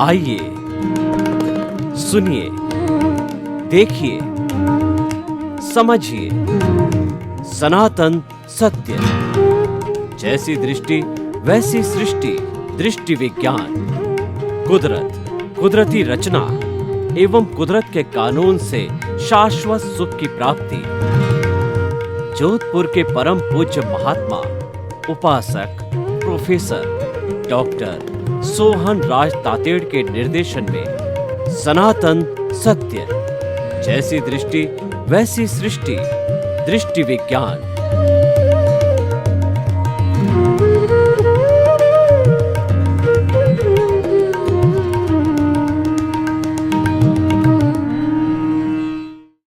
आइए सुनिए, देखिए, समझिए सनातन सत्य। जैसी दृष्टि वैसी सृष्टि, दृष्टि विज्ञान। कुदरत, कुदरती रचना एवं कुदरत के कानून से शाश्वत सुख की प्राप्ति। जोधपुर के परम पूज्य महात्मा उपासक प्रोफेसर डॉक्टर सोहन राज तातेड़ के निर्देशन में सनातन सत्य। जैसी दृष्टि वैसी सृष्टि, दृष्टि विज्ञान।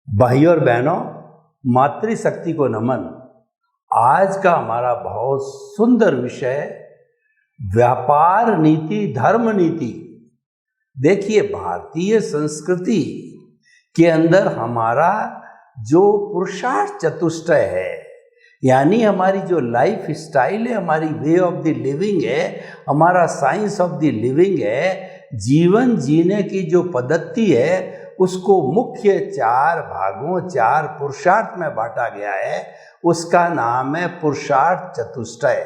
भाइयों और बहनों, मातृशक्ति को नमन। आज का हमारा बहुत सुंदर विषय व्यापार नीति, धर्म नीति। देखिए, भारतीय संस्कृति के अंदर हमारा जो पुरुषार्थ चतुष्टय है, यानी हमारी जो लाइफ स्टाइल है, हमारी वे ऑफ द लिविंग है, हमारा साइंस ऑफ द लिविंग है, जीवन जीने की जो पद्धति है, उसको मुख्य 4 भागों, 4 पुरुषार्थ में बांटा गया है। उसका नाम है पुरुषार्थ चतुष्टय।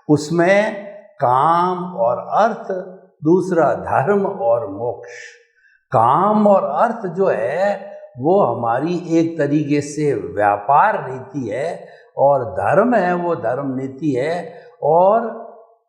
उसमें काम और अर्थ, दूसरा धर्म और मोक्ष। काम और अर्थ जो है वो हमारी एक तरीके से व्यापार नीति है, और धर्म है वो धर्म नीति है, और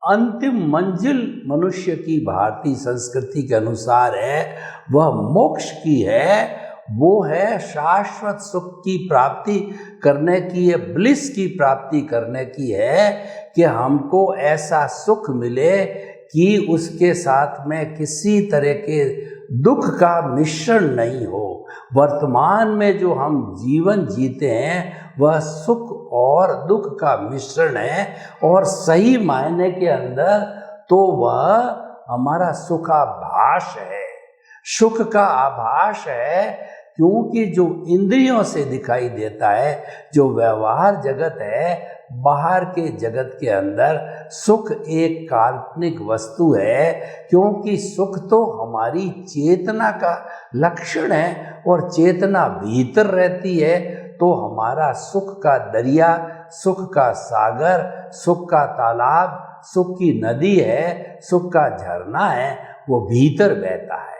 अंतिम मंजिल मनुष्य की भारतीय संस्कृति के अनुसार है वह मोक्ष की है। वो है शाश्वत सुख की प्राप्ति करने की है, ब्लिस की प्राप्ति करने की है, कि हमको ऐसा सुख मिले कि उसके साथ में किसी तरह के दुख का मिश्रण नहीं हो। वर्तमान में जो हम जीवन जीते हैं वह सुख और दुख का मिश्रण है, और सही मायने के अंदर तो वह हमारा सुखाभास है, सुख का आभास है, क्योंकि जो इंद्रियों से दिखाई देता है, जो व्यवहार जगत है, बाहर के जगत के अंदर सुख एक काल्पनिक वस्तु है, क्योंकि सुख तो हमारी चेतना का लक्षण है, और चेतना भीतर रहती है, तो हमारा सुख का दरिया, सुख का सागर, सुख का तालाब, सुख की नदी है, सुख का झरना है, वो भीतर बहता है।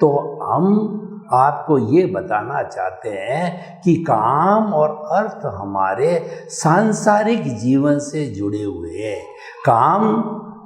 तो हम आपको ये बताना चाहते हैं कि काम और अर्थ हमारे सांसारिक जीवन से जुड़े हुए हैं। काम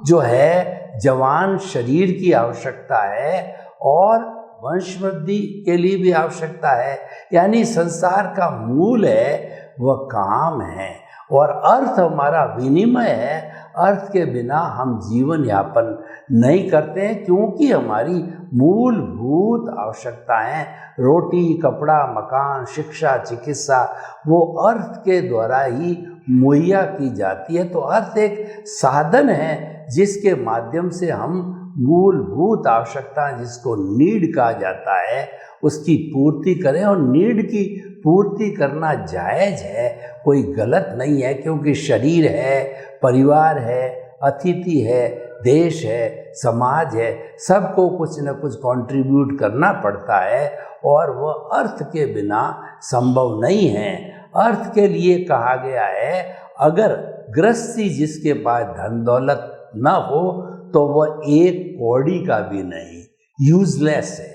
जो है जवान शरीर की आवश्यकता है, और वंश वृद्धि के लिए भी आवश्यकता है, यानी संसार का मूल है वह काम है। और अर्थ हमारा विनिमय है, अर्थ के बिना हम जीवन यापन नहीं करते हैं, क्योंकि हमारी मूलभूत आवश्यकताएं रोटी, कपड़ा, मकान, शिक्षा, चिकित्सा वो अर्थ के द्वारा ही मुहैया की जाती है। तो अर्थ एक साधन है जिसके माध्यम से हम मूलभूत आवश्यकता, जिसको नीड कहा जाता है, उसकी पूर्ति करें। और नीड की पूर्ति करना जायज़ है, कोई गलत नहीं है, क्योंकि शरीर है, परिवार है, अतिथि है, देश है, समाज है, सबको कुछ न कुछ कंट्रीब्यूट करना पड़ता है, और वह अर्थ के बिना संभव नहीं है। अर्थ के लिए कहा गया है, अगर गृहस्थी जिसके पास धन दौलत न हो तो वह एक कौड़ी का भी नहीं, यूजलेस है।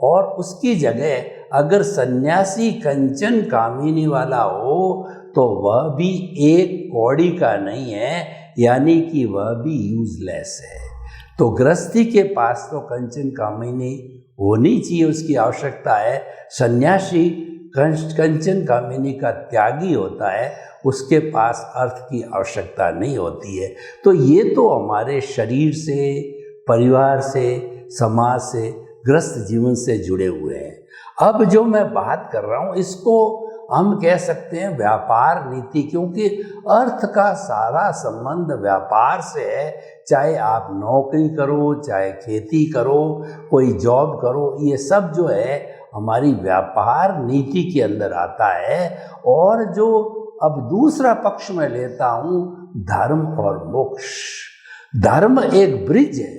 और उसकी जगह अगर सन्यासी कंचन कामिनी वाला हो तो वह भी एक कौड़ी का नहीं है, यानी कि वह भी यूजलेस है। तो गृहस्थी के पास तो कंचन कामिनी होनी चाहिए, उसकी आवश्यकता है। सन्यासी कंचन कामिनी का त्यागी होता है, उसके पास अर्थ की आवश्यकता नहीं होती है। तो ये तो हमारे शरीर से, परिवार से, समाज से, गृहस्थ जीवन से जुड़े हुए हैं। अब जो मैं बात कर रहा हूँ इसको हम कह सकते हैं व्यापार नीति, क्योंकि अर्थ का सारा संबंध व्यापार से है। चाहे आप नौकरी करो, चाहे खेती करो, कोई जॉब करो, ये सब जो है हमारी व्यापार नीति के अंदर आता है। और जो अब दूसरा पक्ष में लेता हूँ, धर्म और मोक्ष। धर्म एक ब्रिज है,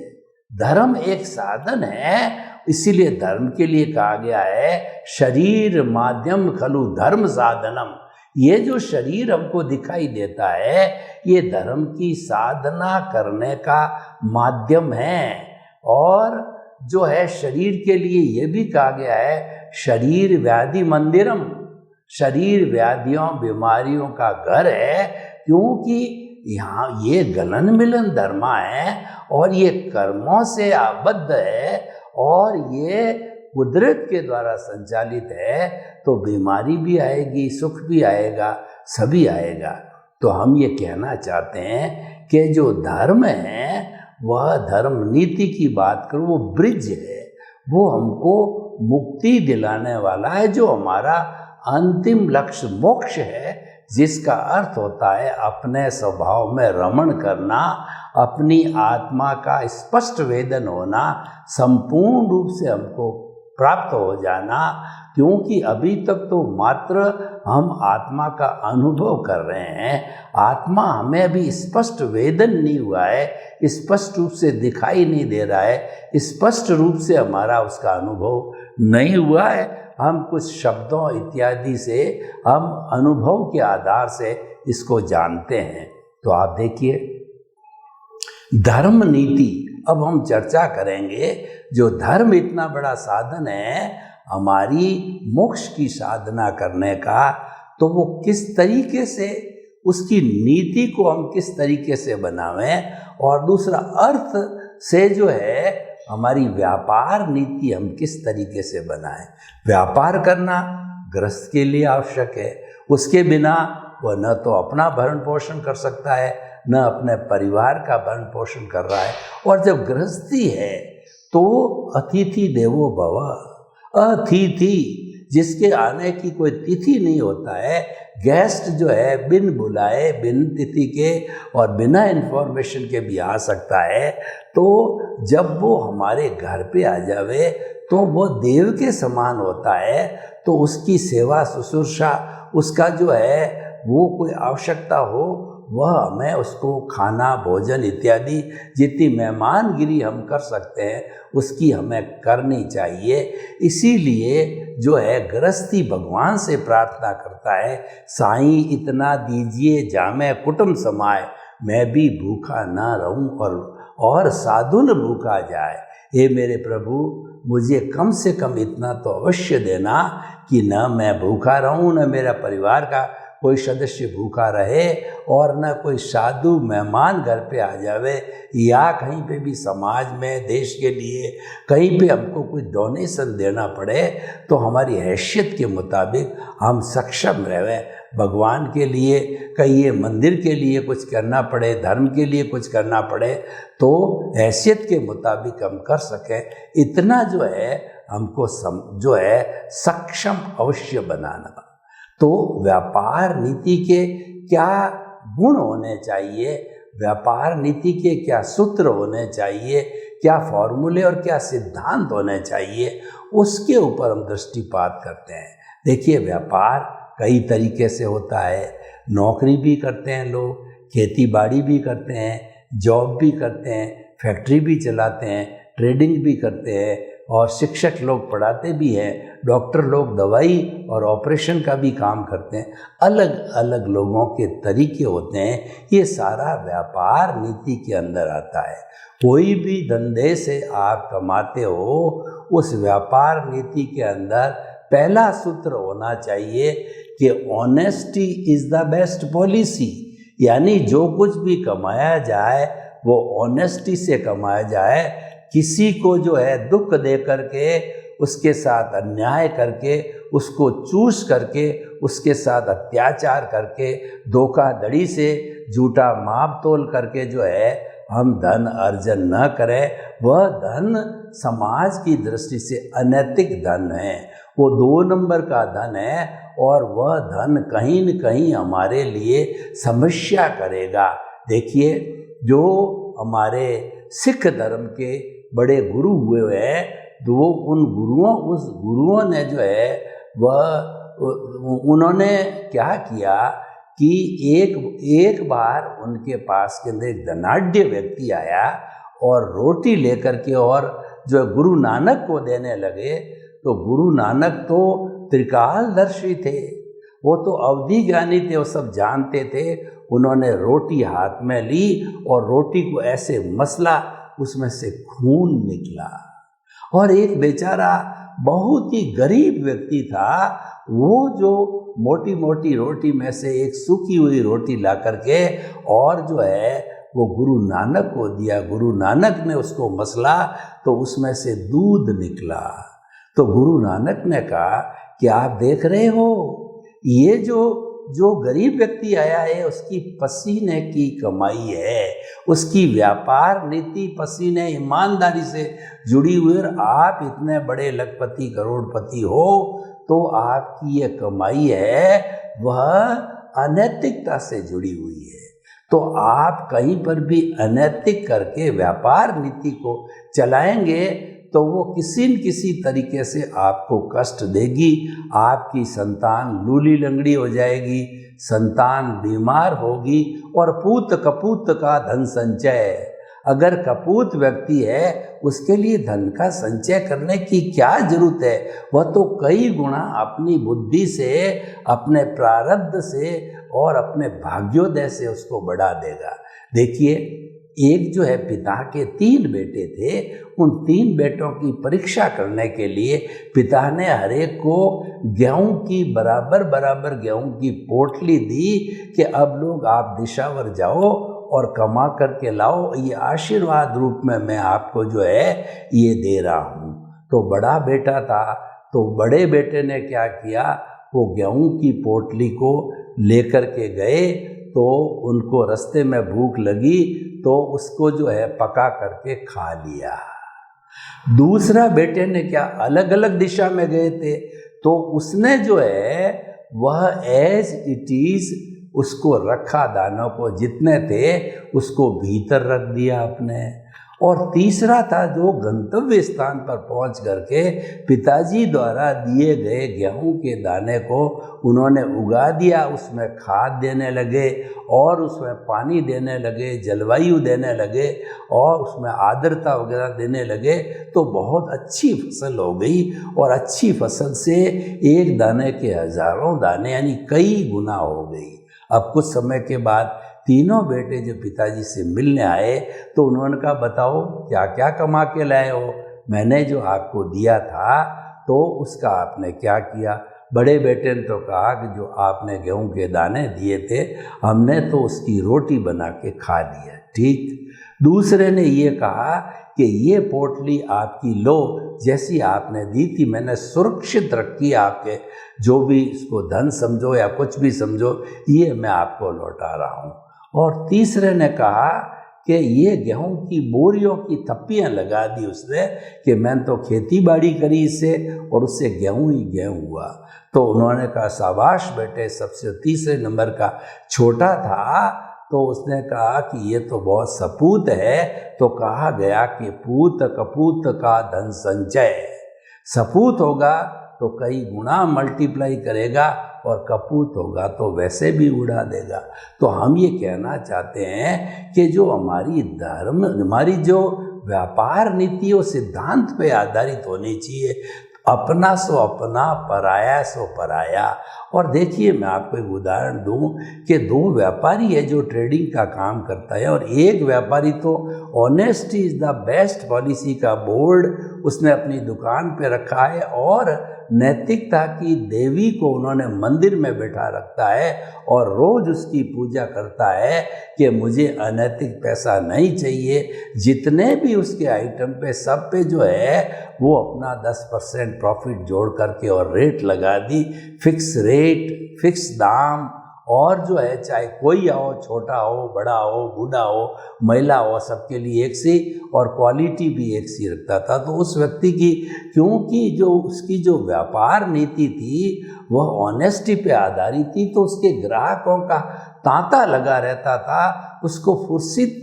धर्म एक साधन है, इसीलिए धर्म के लिए कहा गया है शरीर माध्यम खलु धर्म साधनम। ये जो शरीर हमको दिखाई देता है ये धर्म की साधना करने का माध्यम है। और जो है शरीर के लिए ये भी कहा गया है शरीर व्याधि मंदिरम, शरीर व्याधियों बीमारियों का घर है, क्योंकि यहाँ ये गलन मिलन धर्मा है और ये कर्मों से आबद्ध है और ये कुदरत के द्वारा संचालित है, तो बीमारी भी आएगी, सुख भी आएगा, सभी आएगा। तो हम ये कहना चाहते हैं कि जो धर्म है वह धर्म नीति की बात करूँ वो ब्रिज है, वो हमको मुक्ति दिलाने वाला है, जो हमारा अंतिम लक्ष्य मोक्ष है, जिसका अर्थ होता है अपने स्वभाव में रमण करना, अपनी आत्मा का स्पष्ट वेदन होना, संपूर्ण रूप से हमको प्राप्त हो जाना। क्योंकि अभी तक तो मात्र हम आत्मा का अनुभव कर रहे हैं, आत्मा हमें अभी स्पष्ट वेदन नहीं हुआ है, स्पष्ट रूप से दिखाई नहीं दे रहा है, स्पष्ट रूप से हमारा उसका अनुभव नहीं हुआ है। हम कुछ शब्दों इत्यादि से हम अनुभव के आधार से इसको जानते हैं। तो आप देखिए धर्म नीति, अब हम चर्चा करेंगे। जो धर्म इतना बड़ा साधन है हमारी मोक्ष की साधना करने का, तो वो किस तरीके से उसकी नीति को हम किस तरीके से बनावें, और दूसरा अर्थ से जो है हमारी व्यापार नीति हम किस तरीके से बनाएं। व्यापार करना गृहस्थ के लिए आवश्यक है, उसके बिना वह न तो अपना भरण पोषण कर सकता है न अपने परिवार का भरण पोषण कर रहा है। और जब गृहस्थी है तो अतिथि देवो भव, अतिथि जिसके आने की कोई तिथि नहीं होता है, गेस्ट जो है बिन बुलाए बिन तिथि के और बिना इन्फॉर्मेशन के भी आ सकता है। तो जब वो हमारे घर पे आ जावे तो वो देव के समान होता है, तो उसकी सेवा शुश्रूषा, उसका जो है वो कोई आवश्यकता हो वह हमें उसको खाना भोजन इत्यादि जितनी मेहमानगिरी हम कर सकते हैं उसकी हमें करनी चाहिए। इसीलिए जो है गृहस्थी भगवान से प्रार्थना करता है, साईं इतना दीजिए जामे कुटुंब समाए, मैं भी भूखा ना रहूं और साधु न भूखा जाए। हे मेरे प्रभु मुझे कम से कम इतना तो अवश्य देना कि न मैं भूखा रहूं न मेरा परिवार का कोई सदस्य भूखा रहे और न कोई साधु मेहमान घर पे आ जावे, या कहीं पे भी समाज में देश के लिए कहीं पे हमको कोई डोनेशन देना पड़े तो हमारी हैसियत के मुताबिक हम सक्षम रहे। भगवान के लिए कहीं मंदिर के लिए कुछ करना पड़े, धर्म के लिए कुछ करना पड़े, तो हैसियत के मुताबिक हम कर सकें, इतना जो है हमको जो है सक्षम अवश्य बनाना। तो व्यापार नीति के क्या गुण होने चाहिए, व्यापार नीति के क्या सूत्र होने चाहिए, क्या फॉर्मूले और क्या सिद्धांत होने चाहिए, उसके ऊपर हम दृष्टिपात करते हैं। देखिए व्यापार कई तरीके से होता है, नौकरी भी करते हैं लोग, खेती बाड़ी भी करते हैं, जॉब भी करते हैं, फैक्ट्री भी चलाते हैं, ट्रेडिंग भी करते हैं, और शिक्षक लोग पढ़ाते भी हैं, डॉक्टर लोग दवाई और ऑपरेशन का भी काम करते हैं। अलग अलग लोगों के तरीके होते हैं, ये सारा व्यापार नीति के अंदर आता है। कोई भी धंधे से आप कमाते हो, उस व्यापार नीति के अंदर पहला सूत्र होना चाहिए कि honesty is the best policy, यानी जो कुछ भी कमाया जाए वो ऑनेस्टी से कमाया जाए। किसी को जो है दुख दे करके, उसके साथ अन्याय करके, उसको चूस करके, उसके साथ अत्याचार करके, धोखाधड़ी से झूठा माप तोल करके जो है हम धन अर्जन न करें, वह धन समाज की दृष्टि से अनैतिक धन है, वो 2 नंबर का धन है और वह धन कहीं न कहीं हमारे लिए समस्या करेगा। देखिए जो हमारे सिख धर्म के बड़े गुरु हुए हैं, तो वो उस गुरुओं ने जो है वह उन्होंने क्या किया कि एक बार उनके पास के अंदर एक धनाढ्य व्यक्ति आया और रोटी लेकर के और जो गुरु नानक को देने लगे, तो गुरु नानक तो त्रिकालदर्शी थे, वो तो अवधि ज्ञानी थे, वो सब जानते थे। उन्होंने रोटी हाथ में ली और रोटी को ऐसे मसला, उसमें से खून निकला। और एक बेचारा बहुत ही गरीब व्यक्ति था, वो जो मोटी मोटी रोटी में से एक सूखी हुई रोटी ला करके और जो है वो गुरु नानक को दिया। गुरु नानक ने उसको मसला तो उसमें से दूध निकला। तो गुरु नानक ने कहा कि आप देख रहे हो, ये जो गरीब व्यक्ति आया है उसकी पसीने की कमाई है, उसकी व्यापार नीति पसीने ईमानदारी से जुड़ी हुई है। आप इतने बड़े लखपति करोड़पति हो तो आपकी ये कमाई है वह अनैतिकता से जुड़ी हुई है। तो आप कहीं पर भी अनैतिक करके व्यापार नीति को चलाएंगे तो वो किसी न किसी तरीके से आपको कष्ट देगी। आपकी संतान लूली लंगड़ी हो जाएगी, संतान बीमार होगी। और पूत कपूत का धन संचय, अगर कपूत व्यक्ति है उसके लिए धन का संचय करने की क्या जरूरत है? वह तो कई गुना अपनी बुद्धि से, अपने प्रारब्ध से और अपने भाग्योदय से उसको बढ़ा देगा। देखिए, एक जो है पिता के 3 बेटे थे, उन 3 बेटों की परीक्षा करने के लिए पिता ने हर एक को गेहूं की बराबर गेहूं की पोटली दी कि अब लोग आप दिशावर जाओ और कमा करके लाओ, ये आशीर्वाद रूप में मैं आपको जो है ये दे रहा हूँ। तो बड़ा बेटा था, तो बड़े बेटे ने क्या किया, वो गेहूं की पोटली को लेकर के गए। तो उनको रास्ते में भूख लगी तो उसको जो है पका करके खा लिया। दूसरा बेटे ने क्या, अलग अलग दिशा में गए थे, तो उसने जो है वह एज इट इज उसको रखा, दानों को जितने थे उसको भीतर रख दिया अपने। और तीसरा था जो गंतव्य स्थान पर पहुंच करके पिताजी द्वारा दिए गए गेहूं के दाने को उन्होंने उगा दिया, उसमें खाद देने लगे और उसमें पानी देने लगे, जलवायु देने लगे और उसमें आर्द्रता वगैरह देने लगे। तो बहुत अच्छी फसल हो गई और अच्छी फसल से एक दाने के हजारों दाने यानी कई गुना हो गई। अब कुछ समय के बाद तीनों बेटे जो पिताजी से मिलने आए तो उन्होंने कहा, बताओ क्या क्या कमा के लाए हो? मैंने जो आपको दिया था तो उसका आपने क्या किया? बड़े बेटे ने तो कहा कि जो आपने गेहूं के दाने दिए थे हमने तो उसकी रोटी बना के खा लिया। ठीक। दूसरे ने ये कहा कि ये पोटली आपकी लो, जैसी आपने दी थी मैंने सुरक्षित रखी, आपके जो भी इसको धन समझो या कुछ भी समझो, ये मैं आपको लौटा रहा हूँ। और तीसरे ने कहा कि ये गेहूं की बोरियों की थप्पियाँ लगा दी उसने कि मैंने तो खेती बाड़ी करी इससे और उससे गेहूं ही गेहूं हुआ। तो उन्होंने कहा, शाबाश बेटे। सबसे तीसरे नंबर का छोटा था तो उसने कहा कि ये तो बहुत सपूत है। तो कहा गया कि पूत कपूत का धन संचय, सपूत होगा तो कई गुना मल्टीप्लाई करेगा और कपूत होगा तो वैसे भी उड़ा देगा। तो हम ये कहना चाहते हैं कि जो हमारी जो व्यापार नीति वो सिद्धांत पे आधारित होनी चाहिए। अपना सो अपना, पराया सो पराया। और देखिए, मैं आपको एक उदाहरण दूं कि 2 व्यापारी है जो ट्रेडिंग का काम करता है और एक व्यापारी तो honesty is the best policy का बोर्ड उसने अपनी दुकान पे रखा है और नैतिकता की देवी को उन्होंने मंदिर में बैठा रखता है और रोज उसकी पूजा करता है कि मुझे अनैतिक पैसा नहीं चाहिए। जितने भी उसके आइटम पे सब पे जो है वो अपना 10% प्रॉफिट जोड़ करके और रेट लगा दी, फिक्स रेट, फिक्स दाम। और जो है चाहे कोई आओ, छोटा हो, बड़ा हो, बूढ़ा हो, महिला हो, सबके लिए एक सी और क्वालिटी भी एक सी रखता था। तो उस व्यक्ति की, क्योंकि जो उसकी जो व्यापार नीति थी वह ऑनेस्टी पे आधारित थी, तो उसके ग्राहकों का तांता लगा रहता था। उसको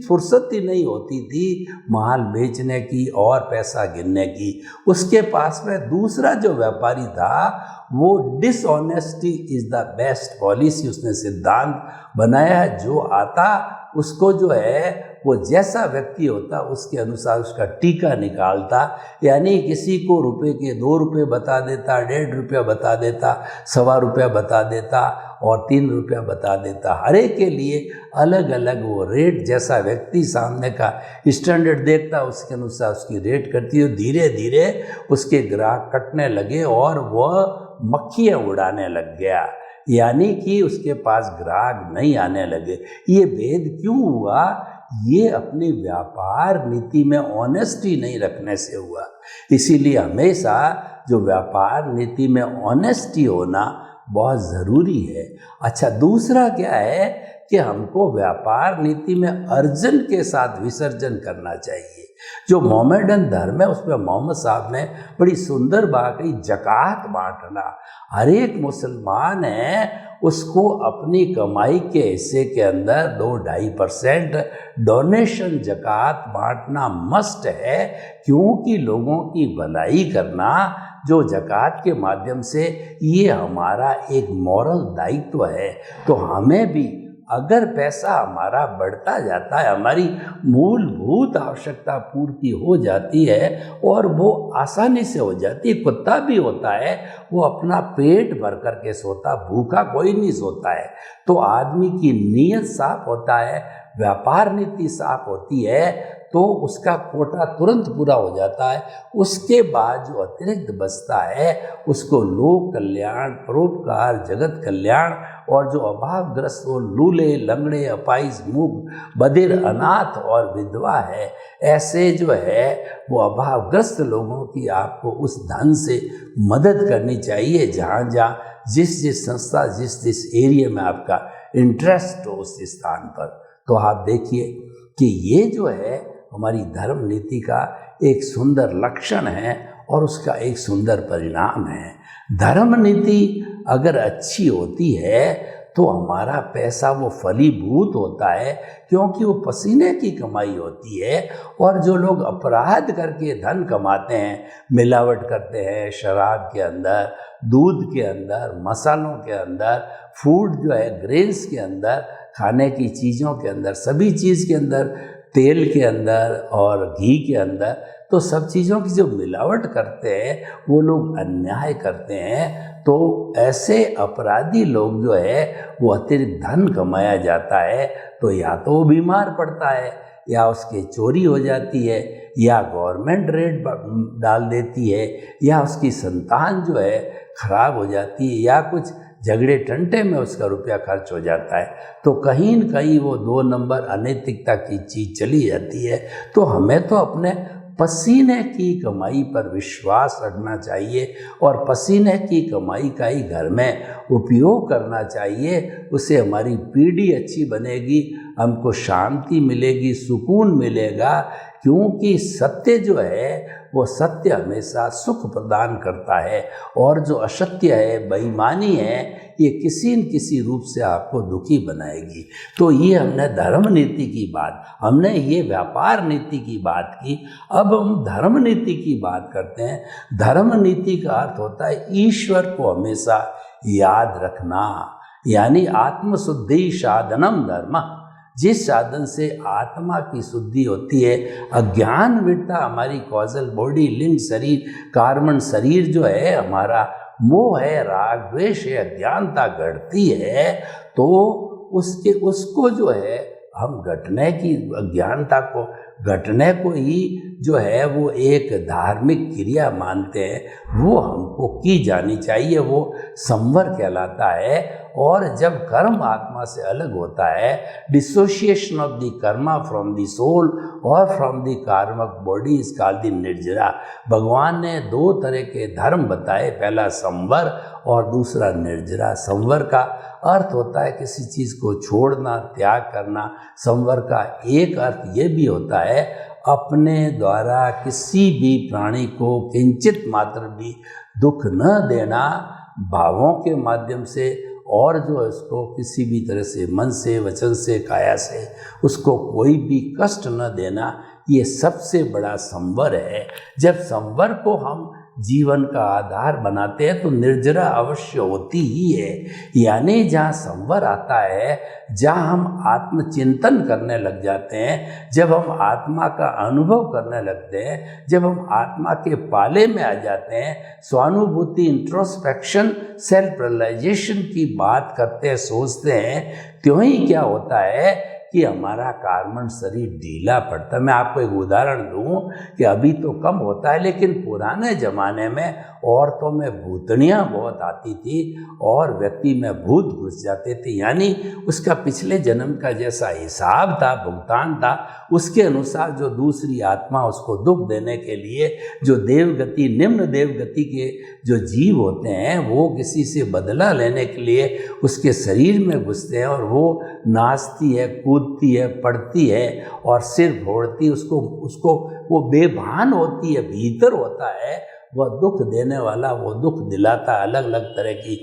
फुर्सत ही नहीं होती थी माल बेचने की और पैसा गिनने की। उसके पास में दूसरा जो व्यापारी था वो dishonesty is the best policy उसने सिद्धांत बनाया है। जो आता उसको जो है वो जैसा व्यक्ति होता उसके अनुसार उसका टीका निकालता, यानी किसी को रुपए के 2 रुपये बता देता, 1.5 रुपया बता देता, 1.25 रुपया बता देता और 3 रुपया बता देता। हर एक के लिए अलग अलग वो रेट, जैसा व्यक्ति सामने का स्टैंडर्ड देखता उसके अनुसार उसकी रेट करती है। धीरे धीरे उसके ग्राहक कटने लगे और वह मक्खियाँ उड़ाने लग गया, यानी कि उसके पास ग्राहक नहीं आने लगे। ये भेद क्यों हुआ? ये अपनी व्यापार नीति में ऑनेस्टी नहीं रखने से हुआ। इसीलिए हमेशा जो व्यापार नीति में ऑनेस्टी होना बहुत ज़रूरी है। अच्छा, दूसरा क्या है कि हमको व्यापार नीति में अर्जन के साथ विसर्जन करना चाहिए। जो मोहम्मदन धर्म है उसमें मोहम्मद साहब ने बड़ी सुंदर बात कही, ज़कात बांटना। हर एक मुसलमान है उसको अपनी कमाई के हिस्से के अंदर 2-2.5% डोनेशन ज़कात बांटना मस्ट है, क्योंकि लोगों की भलाई करना जो ज़कात के माध्यम से, ये हमारा एक मॉरल दायित्व है। तो हमें भी अगर पैसा हमारा बढ़ता जाता है, हमारी मूलभूत आवश्यकता पूर्ति हो जाती है और वो आसानी से हो जाती है। कुत्ता भी होता है वो अपना पेट भर करके सोता, भूखा कोई नहीं सोता है। तो आदमी की नीयत साफ होता है, व्यापार नीति साफ होती है, तो उसका कोटा तुरंत पूरा हो जाता है। उसके बाद जो अतिरिक्त बचता है उसको लोक कल्याण, परोपकार, जगत कल्याण और जो अभावग्रस्त हो, लूले, लंगड़े, अपाहिज, मूक, बधिर, अनाथ और विधवा है, ऐसे जो है वो अभावग्रस्त लोगों की आपको उस धन से मदद करनी चाहिए। जहाँ जहाँ जिस संस्था, जिस एरिया में आपका इंटरेस्ट हो उस स्थान पर। तो आप देखिए कि ये जो है हमारी धर्म नीति का एक सुंदर लक्षण है और उसका एक सुंदर परिणाम है। धर्म नीति अगर अच्छी होती है तो हमारा पैसा वो फलीभूत होता है, क्योंकि वो पसीने की कमाई होती है। और जो लोग अपराध करके धन कमाते हैं, मिलावट करते हैं शराब के अंदर, दूध के अंदर, मसालों के अंदर, फूड जो है ग्रेन्स के अंदर, खाने की चीज़ों के अंदर, सभी चीज़ के अंदर, तेल के अंदर और घी के अंदर, तो सब चीज़ों की जो मिलावट करते हैं वो लोग अन्याय करते हैं। तो ऐसे अपराधी लोग जो है वो अतिरिक्त धन कमाया जाता है तो या तो वो बीमार पड़ता है, या उसकी चोरी हो जाती है, या गवर्नमेंट रेड डाल देती है, या उसकी संतान जो है खराब हो जाती है, या कुछ झगड़े टंटे में उसका रुपया खर्च हो जाता है। तो कहीं न कहीं वो 2 नंबर अनैतिकता की चीज़ चली जाती है। तो हमें तो अपने पसीने की कमाई पर विश्वास रखना चाहिए और पसीने की कमाई का ही घर में उपयोग करना चाहिए। उससे हमारी पीढ़ी अच्छी बनेगी, हमको शांति मिलेगी, सुकून मिलेगा, क्योंकि सत्य जो है वो सत्य हमेशा सुख प्रदान करता है और जो असत्य है, बेईमानी है, ये किसी न किसी रूप से आपको दुखी बनाएगी। तो ये हमने धर्म नीति की बात, हमने ये व्यापार नीति की बात की। अब हम धर्म नीति की बात करते हैं। धर्म नीति का अर्थ होता है ईश्वर को हमेशा याद रखना, यानी आत्मशुद्धि साधनम धर्म। जिस साधन से आत्मा की शुद्धि होती है, अज्ञान मिटता, हमारी कॉजल बॉडी, लिंग शरीर, कार्बन शरीर जो है हमारा, मोह है, राग द्वेष है, अज्ञानता घटती है, तो उसको जो है हम घटने की, अज्ञानता को घटने को ही जो है वो एक धार्मिक क्रिया मानते हैं, वो हमको की जानी चाहिए, वो संवर कहलाता है। और जब कर्म आत्मा से अलग होता है, dissociation of the karma from the soul और from the karmic body is called the nirjara. भगवान ने 2 तरह के धर्म बताए, पहला संवर और दूसरा निर्जरा। संवर का अर्थ होता है किसी चीज़ को छोड़ना, त्याग करना। संवर का एक अर्थ ये भी होता है अपने द्वारा किसी भी प्राणी को किंचित मात्र भी दुख न देना, भावों के माध्यम से, और जो इसको किसी भी तरह से मन से, वचन से, काया से उसको कोई भी कष्ट न देना, ये सबसे बड़ा संवर है। जब संवर को हम जीवन का आधार बनाते हैं तो निर्जरा अवश्य होती ही है। यानी जहाँ संवर आता है, जहाँ हम आत्मचिंतन करने लग जाते हैं, जब हम आत्मा का अनुभव करने लगते हैं, जब हम आत्मा के पाले में आ जाते हैं, स्वानुभूति, इंट्रोस्पेक्शन, सेल्फ रियलाइजेशन की बात करते हैं, सोचते हैं, त्यों ही क्या होता है कि हमारा कार्बन शरीर ढीला पड़ता है। मैं आपको एक उदाहरण दूं कि अभी तो कम होता है, लेकिन पुराने ज़माने में औरतों में भूतनियाँ बहुत आती थी और व्यक्ति में भूत घुस जाते थे। यानी उसका पिछले जन्म का जैसा हिसाब था, भुगतान था, उसके अनुसार जो दूसरी आत्मा उसको दुख देने के लिए जो देवगति, निम्न देवगति के जो जीव होते हैं, वो किसी से बदला लेने के लिए उसके शरीर में घुसते हैं और वो नाचती है, कूदती है, पड़ती है और सिर फोड़ती, उसको वो बेभान होती है, भीतर होता है वह दुख देने वाला, वो दुख दिलाता, अलग अलग तरह की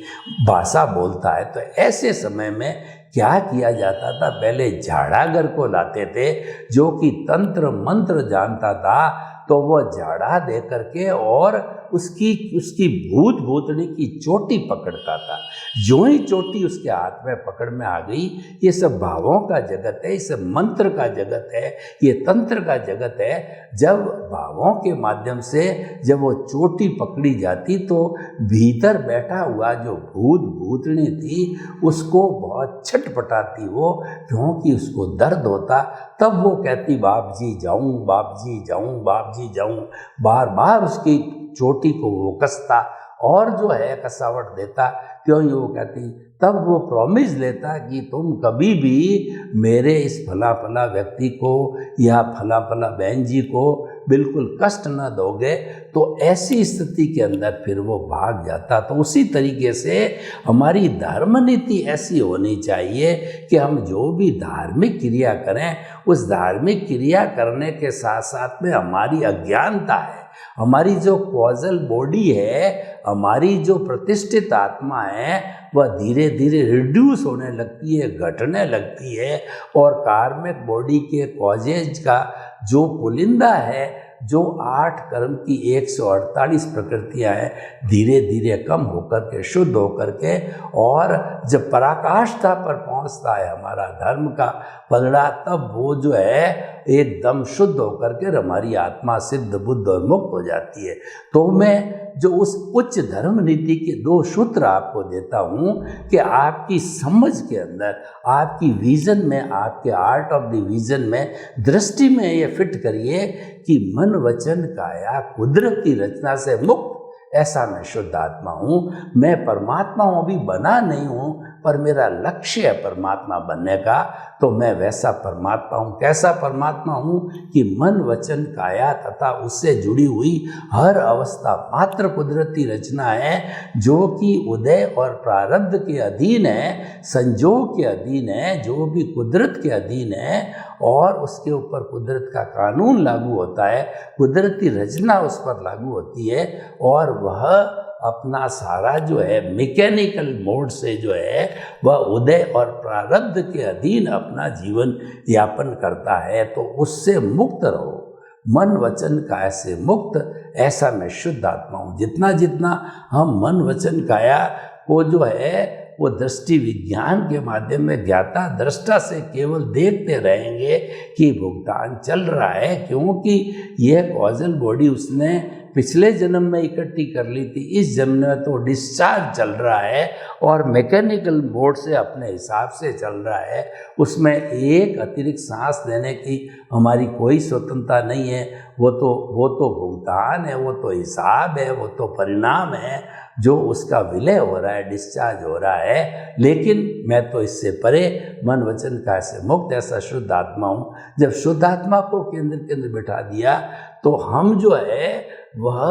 भाषा बोलता है। तो ऐसे समय में क्या किया जाता था, पहले झाड़ागर को लाते थे जो कि तंत्र मंत्र जानता था, तो वह झाड़ा दे करके और उसकी भूत भूतनी की चोटी पकड़ता था। जो ही चोटी उसके हाथ में पकड़ में आ गई, ये सब भावों का जगत है, ये सब मंत्र का जगत है, ये तंत्र का जगत है। जब भावों के माध्यम से जब वो चोटी पकड़ी जाती तो भीतर बैठा हुआ जो भूत भूतनी थी उसको बहुत छटपटाती वो, क्योंकि उसको दर्द होता। तब वो कहती बाप जी जाऊँ, बाप जी जाऊँ, बाप जी जाऊँ, बार बार उसकी चोटी को वो कसता और जो है कसावट देता। क्यों ही वो कहती, तब वो प्रॉमिस लेता कि तुम कभी भी मेरे इस फला फला व्यक्ति को या फला फला बहन जी को बिल्कुल कष्ट न दोगे। तो ऐसी स्थिति के अंदर फिर वो भाग जाता। तो उसी तरीके से हमारी धर्म नीति ऐसी होनी चाहिए कि हम जो भी धार्मिक क्रिया करें, उस धार्मिक क्रिया करने के साथ साथ में हमारी अज्ञानता है, हमारी जो कॉजल बॉडी है, हमारी जो प्रतिष्ठित आत्मा है, वह धीरे धीरे रिड्यूस होने लगती है, घटने लगती है। और कार्मिक बॉडी के कॉजेज का जो पुलिंदा है, जो 8 कर्म की 148 प्रकृतियाँ हैं, धीरे धीरे कम होकर के, शुद्ध होकर के, और जब पराकाष्ठा पर पहुँचता है हमारा धर्म का पलड़ा, तब वो जो है एकदम शुद्ध होकर के हमारी आत्मा सिद्ध, बुद्ध और मुक्त हो जाती है। तो मैं जो उस उच्च धर्म नीति के 2 सूत्र आपको देता हूँ कि आपकी समझ के अंदर, आपकी विजन में, आपके आर्ट ऑफ द विजन में, दृष्टि में ये फिट करिए कि मन वचन काया कुदरती रचना से मुक्त, ऐसा मैं शुद्ध आत्मा हूँ। मैं परमात्मा हूँ, अभी बना नहीं हूँ, पर मेरा लक्ष्य है परमात्मा बनने का। तो मैं वैसा परमात्मा हूँ। कैसा परमात्मा हूँ कि मन वचन काया तथा उससे जुड़ी हुई हर अवस्था मात्र कुदरती रचना है, जो कि उदय और प्रारब्ध के अधीन है, संजोग के अधीन है, जो भी कुदरत के अधीन है, और उसके ऊपर कुदरत का कानून लागू होता है, कुदरती रचना उस पर लागू होती है, और वह अपना सारा जो है मैकेनिकल मोड से जो है वह उदय और प्रारब्ध के अधीन अपना जीवन यापन करता है। तो उससे मुक्त रहो, मन वचन काया से मुक्त, ऐसा मैं शुद्ध आत्मा हूँ। जितना जितना हम मन वचन काया को जो है वो दृष्टि विज्ञान के माध्यम में ज्ञाता दृष्टा से केवल देखते रहेंगे कि भुगतान चल रहा है, क्योंकि यह कॉजल बॉडी उसने पिछले जन्म में इकट्ठी कर ली थी, इस जन्म में तो डिस्चार्ज चल रहा है और मैकेनिकल मोड से अपने हिसाब से चल रहा है। उसमें एक अतिरिक्त सांस लेने की हमारी कोई स्वतंत्रता नहीं है। वो तो भुगतान है, वो तो हिसाब है, वो तो परिणाम है जो उसका विलय हो रहा है, डिस्चार्ज हो रहा है। लेकिन मैं तो इससे परे, मन वचन काया से मुक्त, ऐसा शुद्ध आत्मा हूँ। जब शुद्ध आत्मा को केंद्र के अंदर बिठा दिया तो हम जो है वह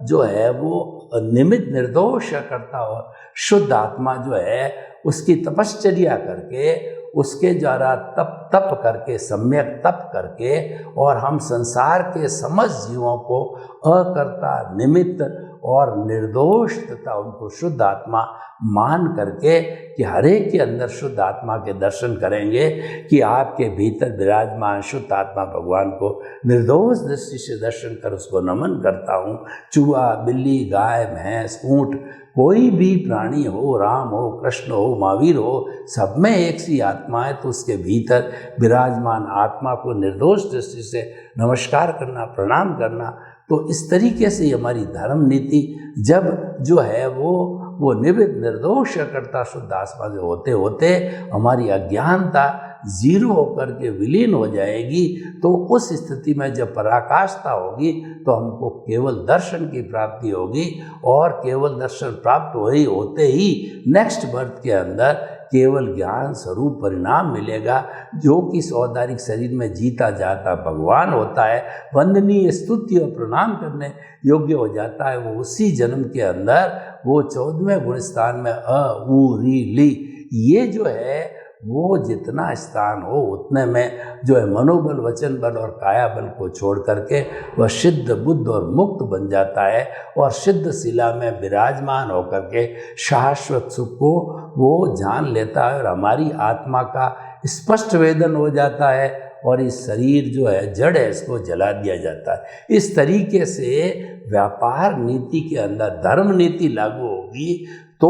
जो है वो निमित्त निर्दोष करता हो शुद्ध आत्मा जो है उसकी तपश्चर्या करके, उसके द्वारा तप करके, सम्यक तप करके, और हम संसार के समस्त जीवों को अकर्ता, निमित्त और निर्दोष तथा उनको शुद्ध आत्मा मान करके कि हर एक के अंदर शुद्ध आत्मा के दर्शन करेंगे कि आपके भीतर विराजमान शुद्ध आत्मा भगवान को निर्दोष दृष्टि से दर्शन कर उसको नमन करता हूँ। चूहा, बिल्ली, गाय, भैंस, ऊँट, कोई भी प्राणी हो, राम हो, कृष्ण हो, महावीर हो, सब में एक सी आत्मा है। तो उसके भीतर विराजमान आत्मा को निर्दोष दृष्टि से नमस्कार करना, प्रणाम करना। तो इस तरीके से हमारी धर्म नीति जब जो है वो निवित निर्दोष करता शुद्ध आत्मा से होते होते हमारी अज्ञानता जीरो होकर के विलीन हो जाएगी। तो उस स्थिति में जब पराकाष्ठा होगी तो हमको केवल दर्शन की प्राप्ति होगी, और केवल दर्शन प्राप्त होते ही नेक्स्ट बर्थ के अंदर केवल ज्ञान स्वरूप परिणाम मिलेगा, जो कि औदारिक शरीर में जीता जाता भगवान होता है, वंदनीय, स्तुति और प्रणाम करने योग्य हो जाता है। वो उसी जन्म के अंदर वो 14वें गुण स्थान में अ, उ, री, ली, ये जो है वो जितना स्थान हो उतने में जो है मनोबल, वचन बल और काया बल को छोड़ करके वह सिद्ध, बुद्ध और मुक्त बन जाता है, और सिद्ध शिला में विराजमान होकर के शाश्वत सुख को वो जान लेता है, और हमारी आत्मा का स्पष्ट वेदन हो जाता है, और इस शरीर जो है जड़ है, इसको जला दिया जाता है। इस तरीके से व्यापार नीति के अंदर धर्म नीति लागू होगी तो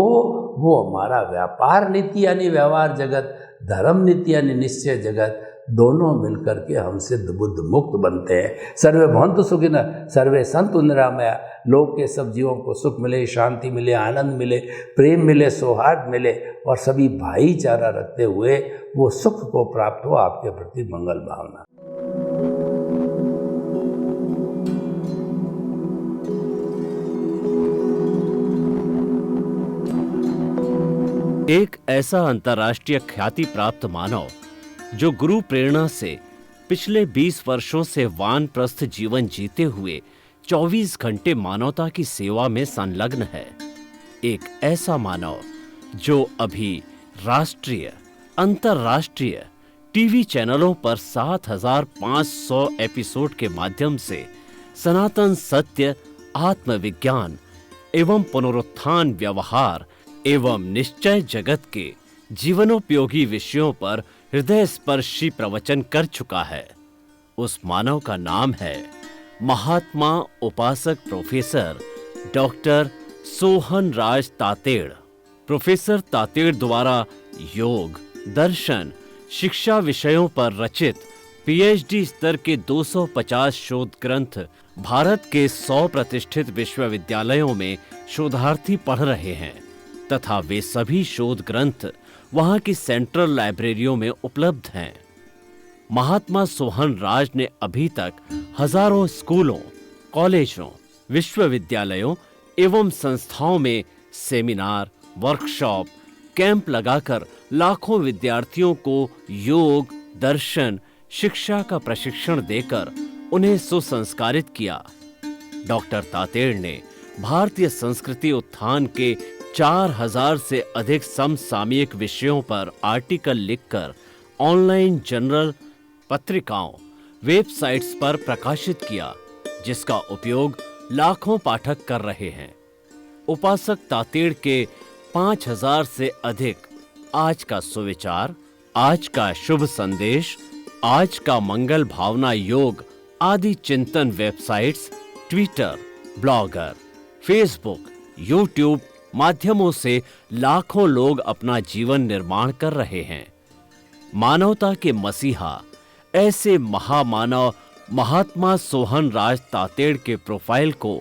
वो हमारा व्यापार नीति यानी व्यवहार जगत, धर्म नीति यानी निश्चय जगत, दोनों मिलकर के हम सिद्ध बुद्ध मुक्त बनते हैं। सर्वे भवन्तु सुखिनः, सर्वे सन्तु निरामया। लोक के सब जीवों को सुख मिले, शांति मिले, आनंद मिले, प्रेम मिले, सौहार्द मिले, और सभी भाईचारा रखते हुए वो सुख को प्राप्त हो। आपके प्रति मंगल भावना। एक ऐसा अंतर्राष्ट्रीय ख्याति प्राप्त मानव जो गुरु प्रेरणा से पिछले 20 वर्षों से वानप्रस्थ जीवन जीते हुए 24 घंटे मानवता की सेवा में संलग्न है। एक ऐसा मानव जो अभी राष्ट्रीय, अंतर्राष्ट्रीय टीवी चैनलों पर 7,500 एपिसोड के माध्यम से सनातन सत्य, आत्मविज्ञान एवं पुनरुत्थान, व्यवहार एवं निश्चय जगत के जीवनोपयोगी विषयों पर हृदय स्पर्शी प्रवचन कर चुका है। उस मानव का नाम है महात्मा उपासक प्रोफेसर डॉक्टर सोहन राज तातेड़। प्रोफेसर तातेड़ द्वारा योग, दर्शन, शिक्षा विषयों पर रचित पीएचडी स्तर के 250 शोध ग्रंथ भारत के 100 प्रतिष्ठित विश्वविद्यालयों में शोधार्थी पढ़ रहे हैं, तथा वे सभी शोध ग्रंथ वहां की सेंट्रल लाइब्रेरियों में उपलब्ध हैं। महात्मा सोहन राज ने अभी तक हजारों स्कूलों, कॉलेजों, विश्वविद्यालयों एवं संस्थाओं में सेमिनार, वर्कशॉप, कैंप लगाकर लाखों विद्यार्थियों को योग, दर्शन, शिक्षा का प्रशिक्षण देकर उन्हें सुसंस्कारित किया। डॉक्टर तातेड़ ने भारतीय संस्कृति उत्थान के 4000 से अधिक समसामयिक विषयों पर आर्टिकल लिखकर ऑनलाइन जर्नल, पत्रिकाओं, वेबसाइट्स पर प्रकाशित किया, जिसका उपयोग लाखों पाठक कर रहे हैं। उपासक तातेड़ के 5000 से अधिक आज का सुविचार, आज का शुभ संदेश, आज का मंगल भावना योग आदि चिंतन websites, Twitter, blogger, Facebook, YouTube माध्यमों से लाखों लोग अपना जीवन निर्माण कर रहे हैं। मानवता के मसीहा ऐसे महामानव महात्मा सोहन राज तातेड़ के प्रोफाइल को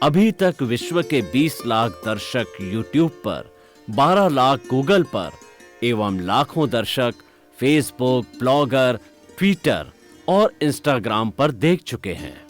अभी तक विश्व के 20 लाख दर्शक यूट्यूब पर, 12 लाख गूगल पर एवं लाखों दर्शक फेसबुक, ब्लॉगर, ट्विटर और इंस्टाग्राम पर देख चुके हैं।